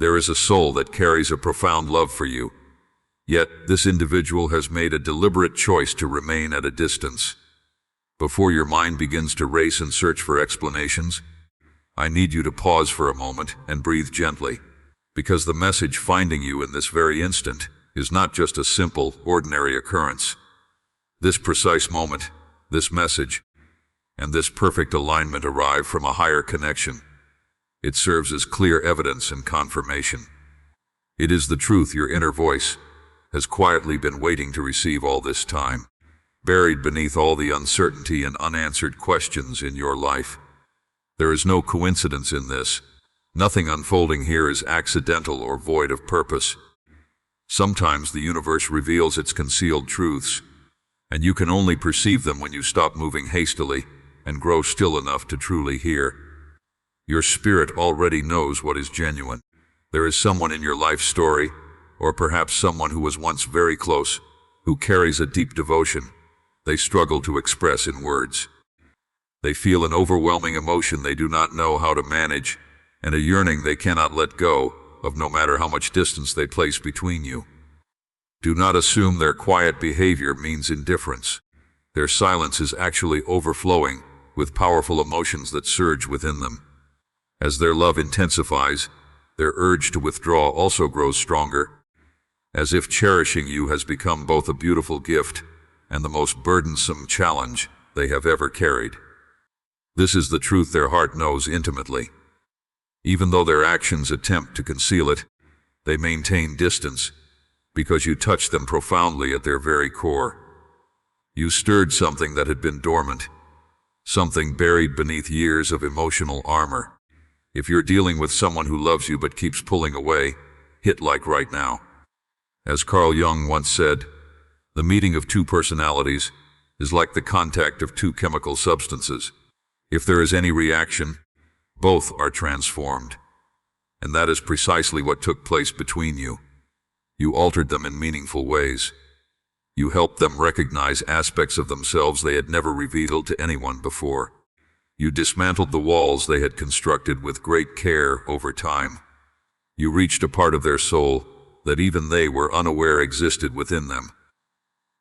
There is a soul that carries a profound love for you. Yet, this individual has made a deliberate choice to remain at a distance. Before your mind begins to race and search for explanations, I need you to pause for a moment and breathe gently, because the message finding you in this very instant is not just a simple, ordinary occurrence. This precise moment, this message, and this perfect alignment arrive from a higher connection. It serves as clear evidence and confirmation. It is the truth your inner voice has quietly been waiting to receive all this time, buried beneath all the uncertainty and unanswered questions in your life. There is no coincidence in this. Nothing unfolding here is accidental or void of purpose. Sometimes the universe reveals its concealed truths, and you can only perceive them when you stop moving hastily and grow still enough to truly hear. Your spirit already knows what is genuine. There is someone in your life story, or perhaps someone who was once very close, who carries a deep devotion they struggle to express in words. They feel an overwhelming emotion they do not know how to manage, and a yearning they cannot let go of no matter how much distance they place between you. Do not assume their quiet behavior means indifference. Their silence is actually overflowing with powerful emotions that surge within them. As their love intensifies, their urge to withdraw also grows stronger, as if cherishing you has become both a beautiful gift and the most burdensome challenge they have ever carried. This is the truth their heart knows intimately. Even though their actions attempt to conceal it, they maintain distance because you touch them profoundly at their very core. You stirred something that had been dormant, something buried beneath years of emotional armor. If you're dealing with someone who loves you but keeps pulling away, hit like right now. As Carl Jung once said, the meeting of two personalities is like the contact of two chemical substances. If there is any reaction, both are transformed. And that is precisely what took place between you. You altered them in meaningful ways. You helped them recognize aspects of themselves they had never revealed to anyone before. You dismantled the walls they had constructed with great care over time. You reached a part of their soul that even they were unaware existed within them.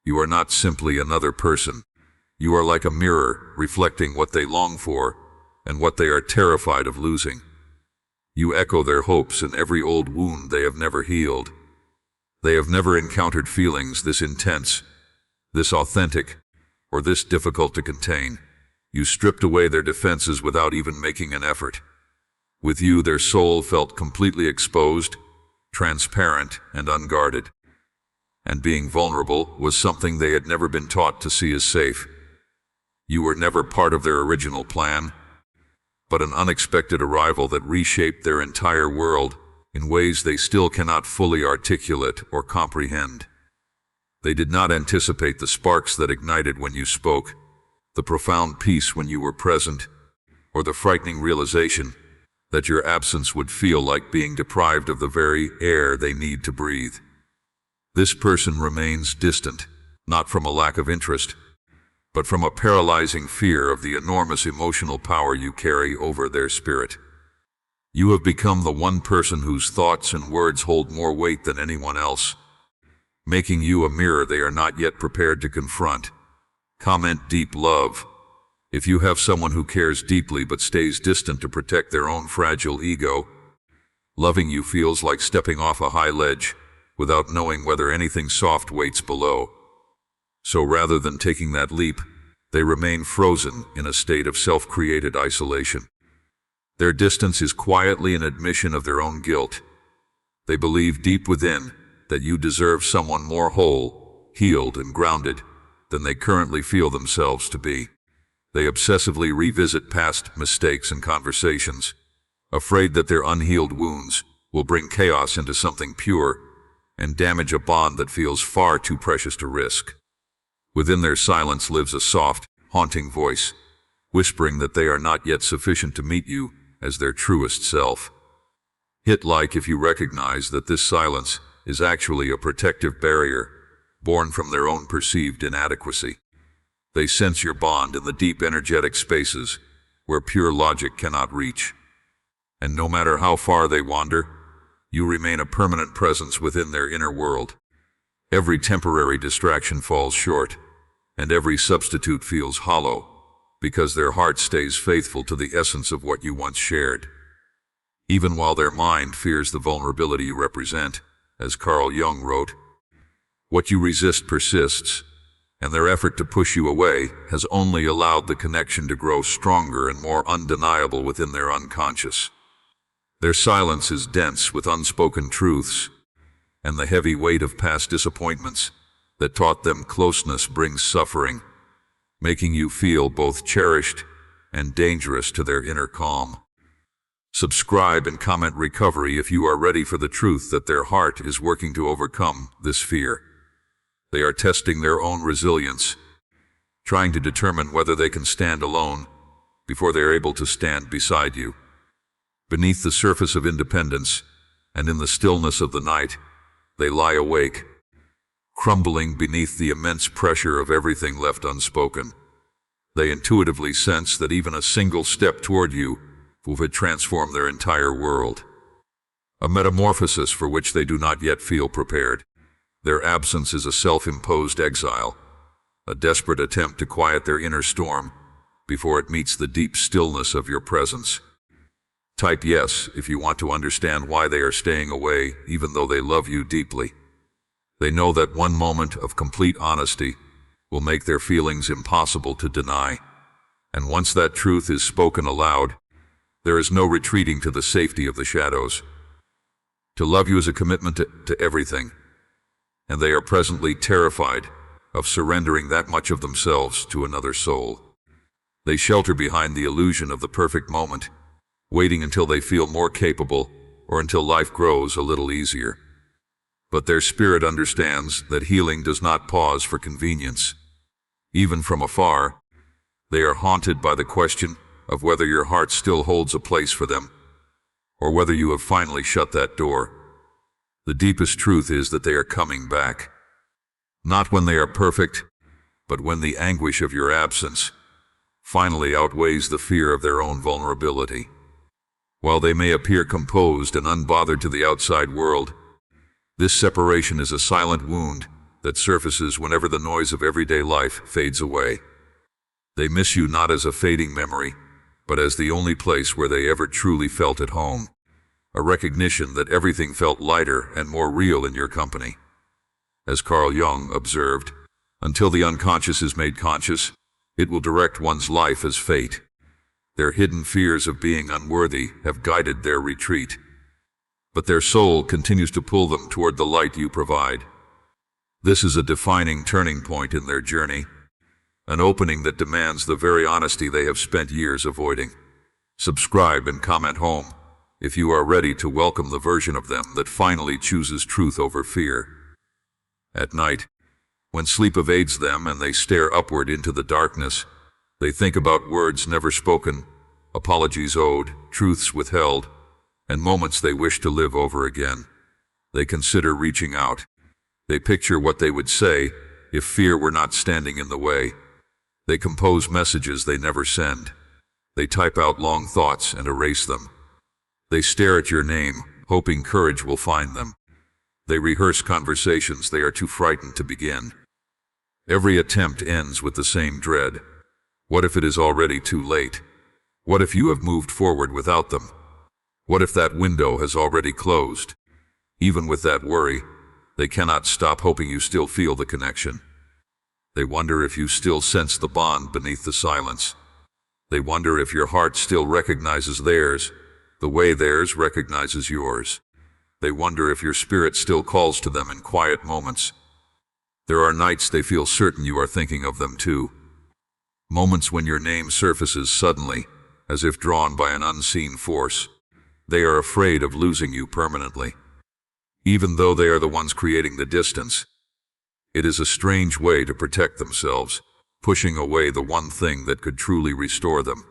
You are not simply another person. You are like a mirror, reflecting what they long for and what they are terrified of losing. You echo their hopes in every old wound they have never healed. They have never encountered feelings this intense, this authentic, or this difficult to contain. You stripped away their defenses without even making an effort. With you, their soul felt completely exposed, transparent, and unguarded. And being vulnerable was something they had never been taught to see as safe. You were never part of their original plan, but an unexpected arrival that reshaped their entire world in ways they still cannot fully articulate or comprehend. They did not anticipate the sparks that ignited when you spoke, the profound peace when you were present, or the frightening realization that your absence would feel like being deprived of the very air they need to breathe. This person remains distant, not from a lack of interest, but from a paralyzing fear of the enormous emotional power you carry over their spirit. You have become the one person whose thoughts and words hold more weight than anyone else, making you a mirror they are not yet prepared to confront. Comment deep love. If you have someone who cares deeply but stays distant to protect their own fragile ego, loving you feels like stepping off a high ledge without knowing whether anything soft waits below. So rather than taking that leap, they remain frozen in a state of self-created isolation. Their distance is quietly an admission of their own guilt. They believe deep within that you deserve someone more whole, healed, and grounded than they currently feel themselves to be. They obsessively revisit past mistakes and conversations, afraid that their unhealed wounds will bring chaos into something pure and damage a bond that feels far too precious to risk. Within their silence lives a soft, haunting voice, whispering that they are not yet sufficient to meet you as their truest self. Hit like if you recognize that this silence is actually a protective barrier born from their own perceived inadequacy. They sense your bond in the deep energetic spaces where pure logic cannot reach. And no matter how far they wander, you remain a permanent presence within their inner world. Every temporary distraction falls short, and every substitute feels hollow, because their heart stays faithful to the essence of what you once shared. Even while their mind fears the vulnerability you represent, as Carl Jung wrote, what you resist persists, and their effort to push you away has only allowed the connection to grow stronger and more undeniable within their unconscious. Their silence is dense with unspoken truths, and the heavy weight of past disappointments that taught them closeness brings suffering, making you feel both cherished and dangerous to their inner calm. Subscribe and comment recovery if you are ready for the truth that their heart is working to overcome this fear. They are testing their own resilience, trying to determine whether they can stand alone before they are able to stand beside you. Beneath the surface of independence and in the stillness of the night, they lie awake, crumbling beneath the immense pressure of everything left unspoken. They intuitively sense that even a single step toward you would transform their entire world, a metamorphosis for which they do not yet feel prepared. Their absence is a self-imposed exile, a desperate attempt to quiet their inner storm before it meets the deep stillness of your presence. Type yes if you want to understand why they are staying away even though they love you deeply. They know that one moment of complete honesty will make their feelings impossible to deny, and once that truth is spoken aloud, there is no retreating to the safety of the shadows. To love you is a commitment to everything, and they are presently terrified of surrendering that much of themselves to another soul. They shelter behind the illusion of the perfect moment, waiting until they feel more capable or until life grows a little easier. But their spirit understands that healing does not pause for convenience. Even from afar, they are haunted by the question of whether your heart still holds a place for them, or whether you have finally shut that door. The deepest truth is that they are coming back. Not when they are perfect, but when the anguish of your absence finally outweighs the fear of their own vulnerability. While they may appear composed and unbothered to the outside world, this separation is a silent wound that surfaces whenever the noise of everyday life fades away. They miss you not as a fading memory, but as the only place where they ever truly felt at home, a recognition that everything felt lighter and more real in your company. As Carl Jung observed, until the unconscious is made conscious, it will direct one's life as fate. Their hidden fears of being unworthy have guided their retreat, but their soul continues to pull them toward the light you provide. This is a defining turning point in their journey, an opening that demands the very honesty they have spent years avoiding. Subscribe and comment home if you are ready to welcome the version of them that finally chooses truth over fear. At night, when sleep evades them and they stare upward into the darkness, they think about words never spoken, apologies owed, truths withheld, and moments they wish to live over again. They consider reaching out. They picture what they would say if fear were not standing in the way. They compose messages they never send. They type out long thoughts and erase them. They stare at your name, hoping courage will find them. They rehearse conversations they are too frightened to begin. Every attempt ends with the same dread. What if it is already too late? What if you have moved forward without them? What if that window has already closed? Even with that worry, they cannot stop hoping you still feel the connection. They wonder if you still sense the bond beneath the silence. They wonder if your heart still recognizes theirs, the way theirs recognizes yours. They wonder if your spirit still calls to them in quiet moments. There are nights they feel certain you are thinking of them too. Moments when your name surfaces suddenly, as if drawn by an unseen force. They are afraid of losing you permanently. Even though they are the ones creating the distance, it is a strange way to protect themselves, pushing away the one thing that could truly restore them.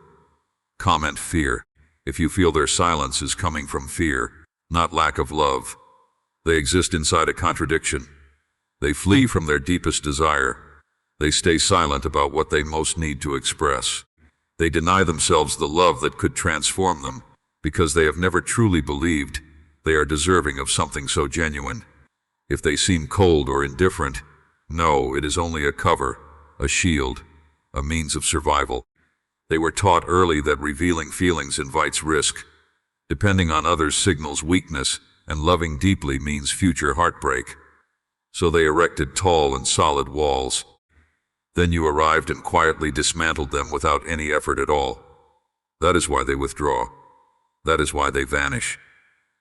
Comment fear if you feel their silence is coming from fear, not lack of love. They exist inside a contradiction. They flee from their deepest desire. They stay silent about what they most need to express. They deny themselves the love that could transform them because they have never truly believed they are deserving of something so genuine. If they seem cold or indifferent, no, it is only a cover, a shield, a means of survival. They were taught early that revealing feelings invites risk. Depending on others signals weakness, and loving deeply means future heartbreak. So they erected tall and solid walls. Then you arrived and quietly dismantled them without any effort at all. That is why they withdraw. That is why they vanish.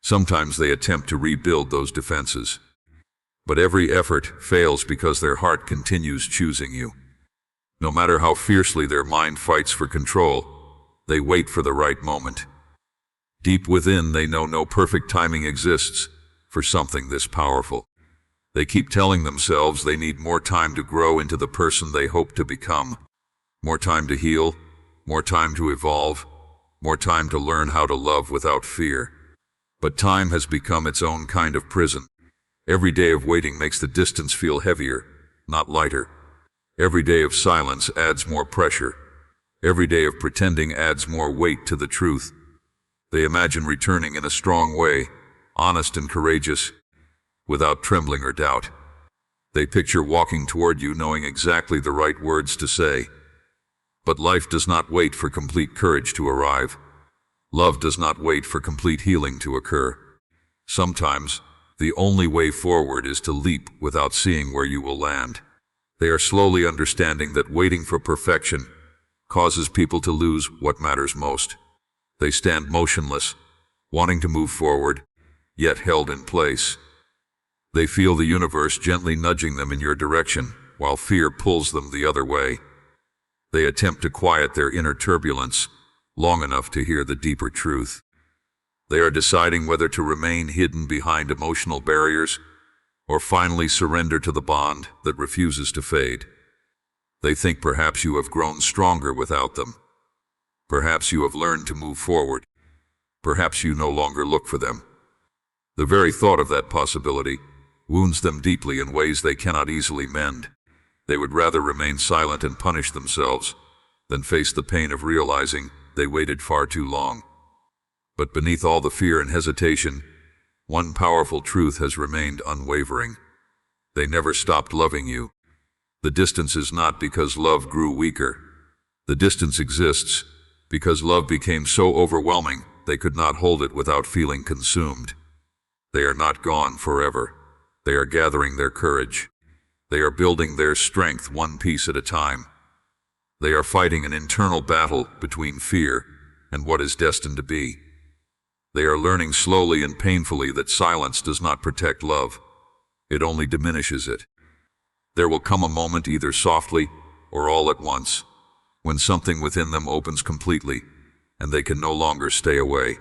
Sometimes they attempt to rebuild those defenses. But every effort fails because their heart continues choosing you. No matter how fiercely their mind fights for control, they wait for the right moment. Deep within, they know no perfect timing exists for something this powerful. They keep telling themselves they need more time to grow into the person they hope to become, more time to heal, more time to evolve, more time to learn how to love without fear. But time has become its own kind of prison. Every day of waiting makes the distance feel heavier, not lighter. Every day of silence adds more pressure. Every day of pretending adds more weight to the truth. They imagine returning in a strong way, honest and courageous, without trembling or doubt. They picture walking toward you knowing exactly the right words to say. But life does not wait for complete courage to arrive. Love does not wait for complete healing to occur. Sometimes, the only way forward is to leap without seeing where you will land. They are slowly understanding that waiting for perfection causes people to lose what matters most. They stand motionless, wanting to move forward, yet held in place. They feel the universe gently nudging them in your direction, while fear pulls them the other way. They attempt to quiet their inner turbulence long enough to hear the deeper truth. They are deciding whether to remain hidden behind emotional barriers or finally surrender to the bond that refuses to fade. They think perhaps you have grown stronger without them. Perhaps you have learned to move forward. Perhaps you no longer look for them. The very thought of that possibility wounds them deeply in ways they cannot easily mend. They would rather remain silent and punish themselves than face the pain of realizing they waited far too long. But beneath all the fear and hesitation, one powerful truth has remained unwavering. They never stopped loving you. The distance is not because love grew weaker. The distance exists because love became so overwhelming they could not hold it without feeling consumed. They are not gone forever. They are gathering their courage. They are building their strength one piece at a time. They are fighting an internal battle between fear and what is destined to be. They are learning slowly and painfully that silence does not protect love. It only diminishes it. There will come a moment, either softly or all at once, when something within them opens completely and they can no longer stay away.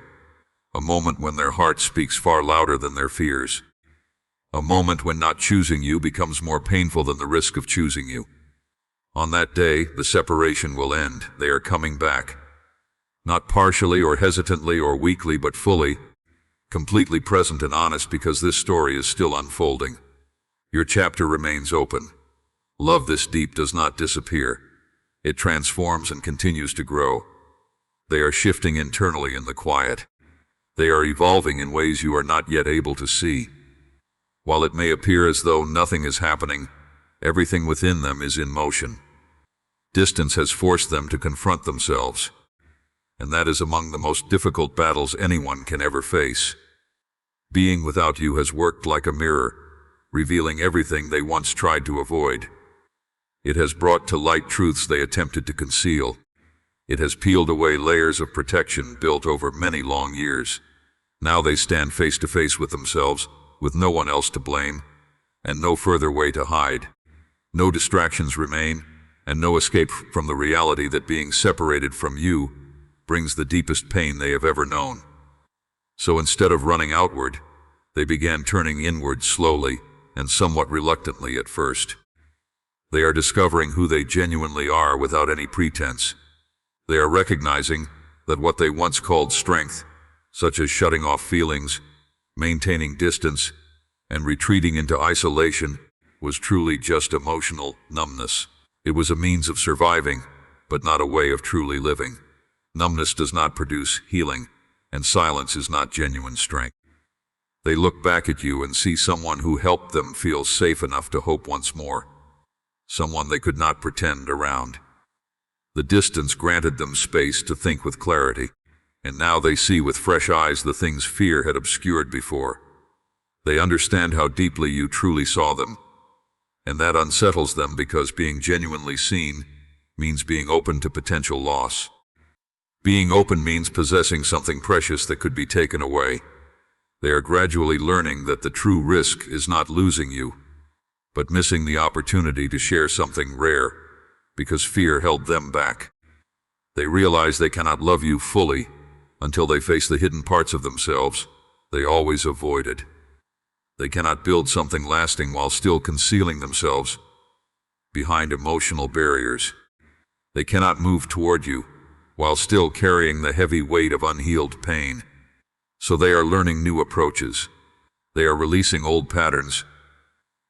A moment when their heart speaks far louder than their fears. A moment when not choosing you becomes more painful than the risk of choosing you. On that day, the separation will end. They are coming back. Not partially or hesitantly or weakly, but fully, completely present and honest, because this story is still unfolding. Your chapter remains open. Love this deep does not disappear. It transforms and continues to grow. They are shifting internally in the quiet. They are evolving in ways you are not yet able to see. While it may appear as though nothing is happening, everything within them is in motion. Distance has forced them to confront themselves, and that is among the most difficult battles anyone can ever face. Being without you has worked like a mirror, revealing everything they once tried to avoid. It has brought to light truths they attempted to conceal. It has peeled away layers of protection built over many long years. Now they stand face to face with themselves, with no one else to blame, and no further way to hide. No distractions remain, and no escape from the reality that being separated from you brings the deepest pain they have ever known. So instead of running outward, they began turning inward slowly and somewhat reluctantly at first. They are discovering who they genuinely are without any pretense. They are recognizing that what they once called strength, such as shutting off feelings, maintaining distance, and retreating into isolation, was truly just emotional numbness. It was a means of surviving, but not a way of truly living. Numbness does not produce healing, and silence is not genuine strength. They look back at you and see someone who helped them feel safe enough to hope once more, someone they could not pretend around. The distance granted them space to think with clarity, and now they see with fresh eyes the things fear had obscured before. They understand how deeply you truly saw them, and that unsettles them because being genuinely seen means being open to potential loss. Being open means possessing something precious that could be taken away. They are gradually learning that the true risk is not losing you, but missing the opportunity to share something rare because fear held them back. They realize they cannot love you fully until they face the hidden parts of themselves they always avoided. They cannot build something lasting while still concealing themselves behind emotional barriers. They cannot move toward you while still carrying the heavy weight of unhealed pain. So they are learning new approaches. They are releasing old patterns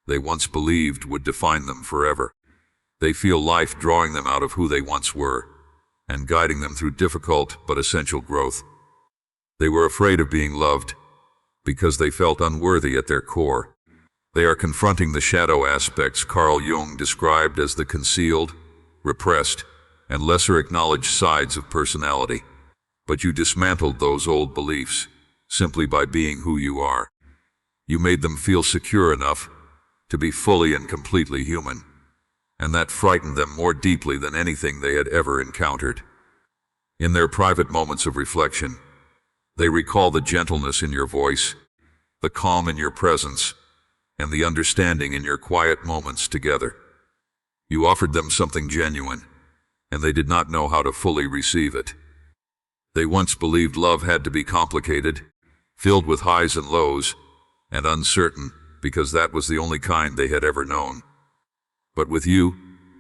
they once believed would define them forever. They feel life drawing them out of who they once were and guiding them through difficult but essential growth. They were afraid of being loved because they felt unworthy at their core. They are confronting the shadow aspects Carl Jung described as the concealed, repressed, and lesser acknowledged sides of personality. But you dismantled those old beliefs simply by being who you are. You made them feel secure enough to be fully and completely human, and that frightened them more deeply than anything they had ever encountered. In their private moments of reflection, they recall the gentleness in your voice, the calm in your presence, and the understanding in your quiet moments together. You offered them something genuine, and they did not know how to fully receive it. They once believed love had to be complicated, filled with highs and lows, and uncertain because that was the only kind they had ever known. But with you,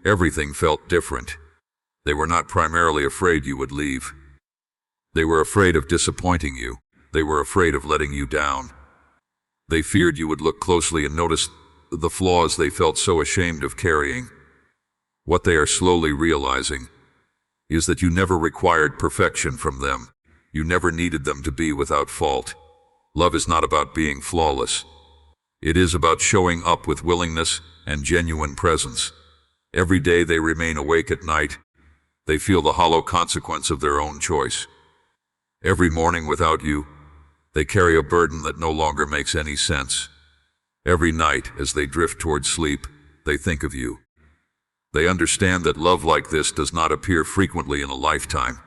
everything felt different. They were not primarily afraid you would leave. They were afraid of disappointing you. They were afraid of letting you down. They feared you would look closely and notice the flaws they felt so ashamed of carrying. What they are slowly realizing is that you never required perfection from them. You never needed them to be without fault. Love is not about being flawless. It is about showing up with willingness and genuine presence. Every day they remain awake at night. They feel the hollow consequence of their own choice. Every morning without you, they carry a burden that no longer makes any sense. Every night, as they drift toward sleep, they think of you. They understand that love like this does not appear frequently in a lifetime.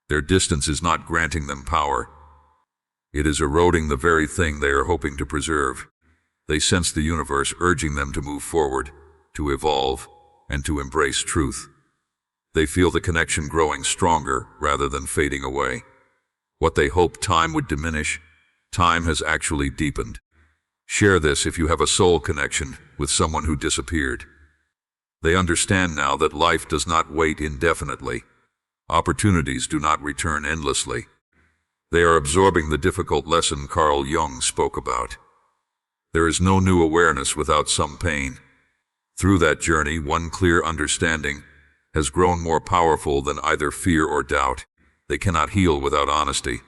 Their distance is not granting them power. It is eroding the very thing they are hoping to preserve. They sense the universe urging them to move forward, to evolve, and to embrace truth. They feel the connection growing stronger rather than fading away. What they hoped time would diminish, time has actually deepened. Share this if you have a soul connection with someone who disappeared. They understand now that life does not wait indefinitely. Opportunities do not return endlessly. They are absorbing the difficult lesson Carl Jung spoke about. There is no new awareness without some pain. Through that journey, one clear understanding has grown more powerful than either fear or doubt. They cannot heal without honesty.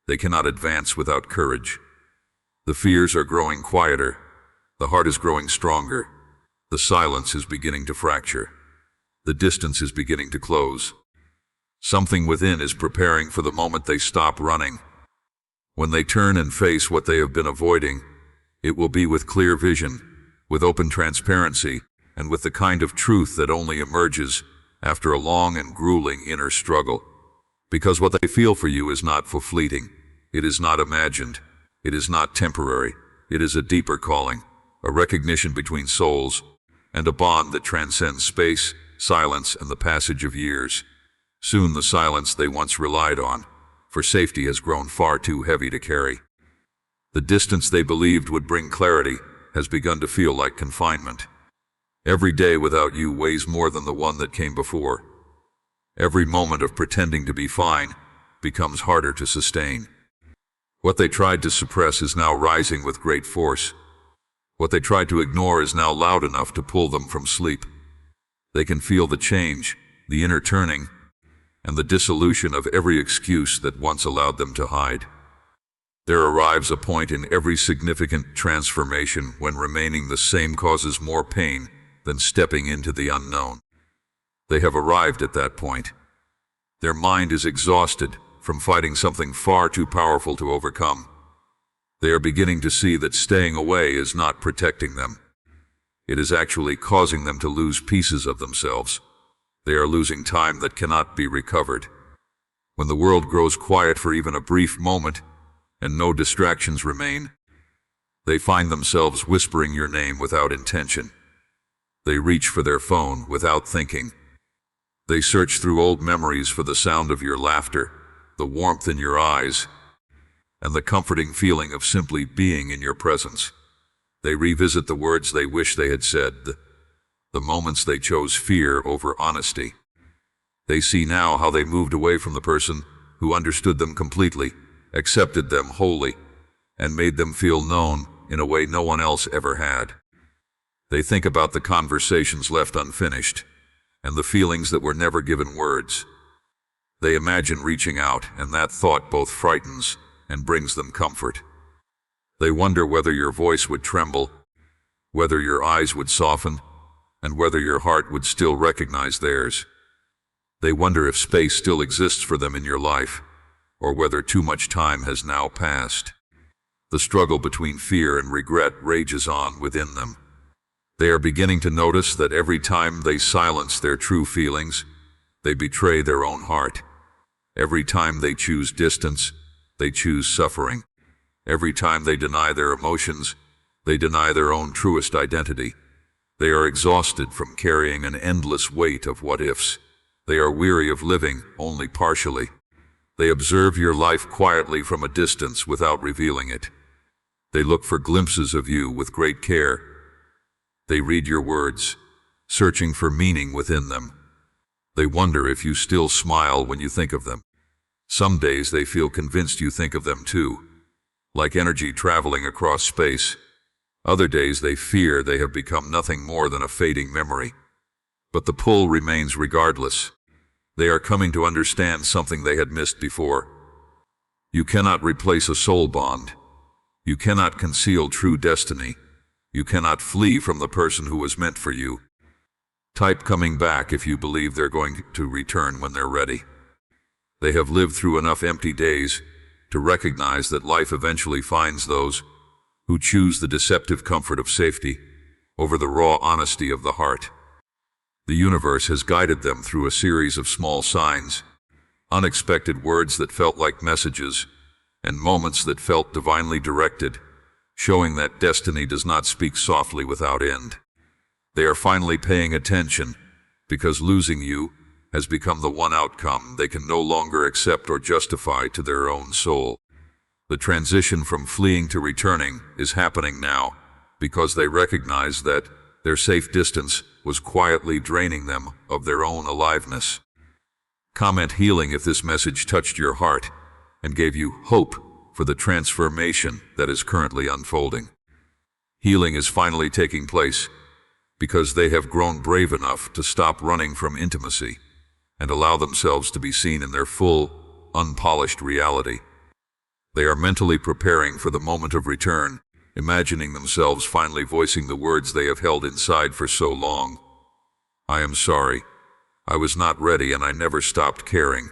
They cannot advance without courage. The fears are growing quieter. The heart is growing stronger. The silence is beginning to fracture. The distance is beginning to close. Something within is preparing for the moment they stop running. When they turn and face what they have been avoiding, it will be with clear vision, with open transparency, and with the kind of truth that only emerges after a long and grueling inner struggle. Because what they feel for you is not for fleeting. It is not imagined. It is not temporary. It is a deeper calling, a recognition between souls, and a bond that transcends space, silence, and the passage of years. Soon the silence they once relied on for safety has grown far too heavy to carry. The distance they believed would bring clarity has begun to feel like confinement. Every day without you weighs more than the one that came before. Every moment of pretending to be fine becomes harder to sustain. What they tried to suppress is now rising with great force. What they tried to ignore is now loud enough to pull them from sleep. They can feel the change, the inner turning, and the dissolution of every excuse that once allowed them to hide. There arrives a point in every significant transformation when remaining the same causes more pain than stepping into the unknown. They have arrived at that point. Their mind is exhausted from fighting something far too powerful to overcome. They are beginning to see that staying away is not protecting them. It is actually causing them to lose pieces of themselves. They are losing time that cannot be recovered. When the world grows quiet for even a brief moment, and no distractions remain, they find themselves whispering your name without intention. They reach for their phone without thinking. They search through old memories for the sound of your laughter, the warmth in your eyes, and the comforting feeling of simply being in your presence. They revisit the words they wish they had said, the moments they chose fear over honesty. They see now how they moved away from the person who understood them completely, accepted them wholly, and made them feel known in a way no one else ever had. They think about the conversations left unfinished, and the feelings that were never given words. They imagine reaching out, and that thought both frightens and brings them comfort. They wonder whether your voice would tremble, whether your eyes would soften, and whether your heart would still recognize theirs. They wonder if space still exists for them in your life, or whether too much time has now passed. The struggle between fear and regret rages on within them. They are beginning to notice that every time they silence their true feelings, they betray their own heart. Every time they choose distance, they choose suffering. Every time they deny their emotions, they deny their own truest identity. They are exhausted from carrying an endless weight of what-ifs. They are weary of living only partially. They observe your life quietly from a distance without revealing it. They look for glimpses of you with great care. They read your words, searching for meaning within them. They wonder if you still smile when you think of them. Some days they feel convinced you think of them too, like energy traveling across space. Other days they fear they have become nothing more than a fading memory. But the pull remains regardless. They are coming to understand something they had missed before. You cannot replace a soul bond. You cannot conceal true destiny. You cannot flee from the person who was meant for you. Type coming back if you believe they're going to return when they're ready. They have lived through enough empty days to recognize that life eventually finds those who choose the deceptive comfort of safety over the raw honesty of the heart. The universe has guided them through a series of small signs, unexpected words that felt like messages, and moments that felt divinely directed, showing that destiny does not speak softly without end. They are finally paying attention, because losing you has become the one outcome they can no longer accept or justify to their own soul. The transition from fleeing to returning is happening now, because they recognize that their safe distance was quietly draining them of their own aliveness. Comment healing if this message touched your heart and gave you hope for the transformation that is currently unfolding. Healing is finally taking place because they have grown brave enough to stop running from intimacy and allow themselves to be seen in their full, unpolished reality. They are mentally preparing for the moment of return, imagining themselves finally voicing the words they have held inside for so long. I am sorry. I was not ready and I never stopped caring.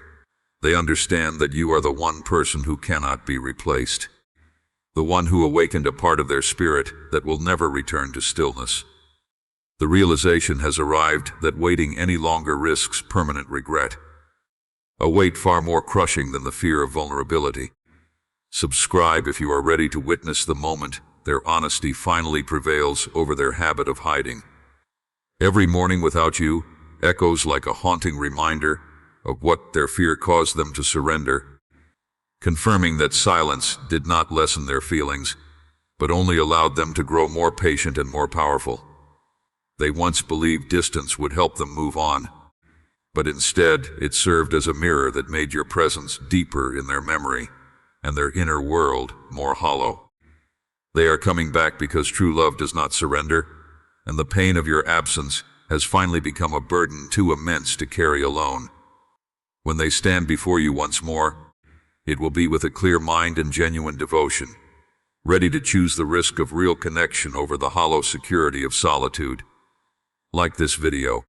They understand that you are the one person who cannot be replaced. The one who awakened a part of their spirit that will never return to stillness. The realization has arrived that waiting any longer risks permanent regret. A weight far more crushing than the fear of vulnerability. Subscribe if you are ready to witness the moment their honesty finally prevails over their habit of hiding. Every morning without you echoes like a haunting reminder of what their fear caused them to surrender, confirming that silence did not lessen their feelings, but only allowed them to grow more patient and more powerful. They once believed distance would help them move on, but instead it served as a mirror that made your presence deeper in their memory and their inner world more hollow. They are coming back because true love does not surrender, and the pain of your absence has finally become a burden too immense to carry alone. When they stand before you once more, It will be with a clear mind and genuine devotion, ready to choose the risk of real connection over the hollow security of solitude. Like this video.